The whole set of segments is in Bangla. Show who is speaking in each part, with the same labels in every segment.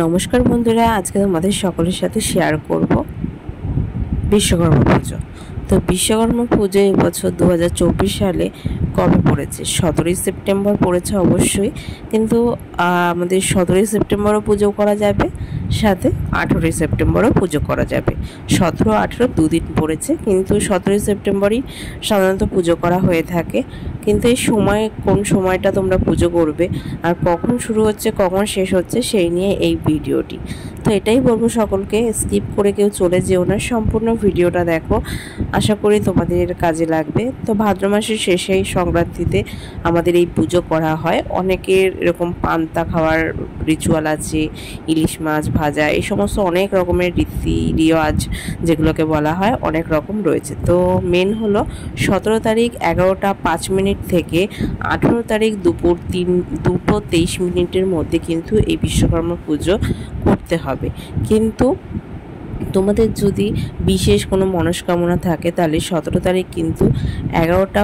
Speaker 1: নমস্কার বন্ধুরা, আজকে তোমাদের সকলের সাথে শেয়ার করব বিশ্বকর্মা পুজো। তো বিশ্বকর্মা পুজো এবছর 2024 সালে কবে পড়েছে? 17ই সেপ্টেম্বর পড়েছে অবশ্যই, কিন্তু আমাদের 17ই সেপ্টেম্বরও পুজো করা যাবে, সাথে 18ই সেপ্টেম্বরও পুজো করা যাবে। 17-18 দুদিন পড়েছে, কিন্তু 17ই সেপ্টেম্বরই সাধারণত পুজো করা হয়ে থাকে। কিন্তু এই সময় কোন সময়টা তোমরা পুজো করবে আর কখন শুরু হচ্ছে কখন শেষ হচ্ছে সেই নিয়ে এই ভিডিওটি। তো এটাই বলবো সকলকে, স্কিপ করে কেউ চলে যেও না, সম্পূর্ণ ভিডিওটা দেখো, আশা করি তোমাদের কাজে লাগবে। তো ভাদ্র মাসের শেষেই সংক্রান্তিতে আমাদের এই পুজো করা হয়। অনেকের এরকম পান্তা খাওয়ার রিচুয়াল আছে, ইলিশ মাছ ভাজা, এই সমস্ত অনেক রকমের রীতি রেওয়াজ যেগুলোকে বলা হয় অনেক রকম রয়েছে। তো মেন হলো 17 তারিখ 11টা 5 মিনিট থেকে 18 তারিখ দুপুর 2:23 মধ্যে কিন্তু এই বিশ্বকর্মা পুজো করতে হবে। কিন্তু তোমাদের যদি বিশেষ কোনো মনস্কামনা থাকে তাহলে 17 তারিখ কিন্তু 11টা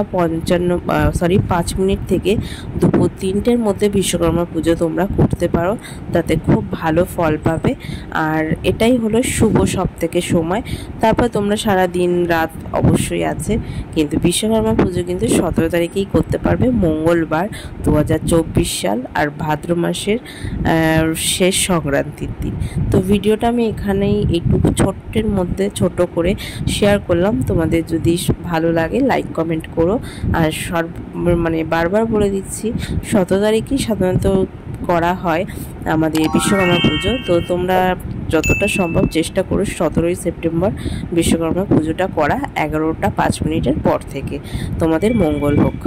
Speaker 1: 5 মিনিট থেকে দুপুর 3টের মধ্যে বিশ্বকর্মা পুজো তোমরা করতে পারো, তাতে খুব ভালো ফল পাবে। আর এটাই হলো শুভ সবথেকে সময়। তারপর তোমরা সারা দিন রাত অবশ্যই আছে, কিন্তু বিশ্বকর্মা পুজো কিন্তু 17 তারিখেই করতে পারবে, মঙ্গলবার 2024 সাল, আর ভাদ্র মাসের শেষ সংক্রান্তির দিন। তো ভিডিওটা আমি এখানেই একটু ছোট্টের মধ্যে ছোট করে শেয়ার করলাম। তোমাদের যদি ভালো লাগে লাইক কমেন্ট করো। আর বারবার বলে দিচ্ছি, 17 তারিখই সাধারণত করা হয় আমাদের বিশ্বকর্মা পুজো। তো তোমরা যতটা সম্ভব চেষ্টা করো 17ই সেপ্টেম্বর বিশ্বকর্মা পুজোটা করা 11টা 5 মিনিটের পর থেকে। তোমাদের মঙ্গল হোক।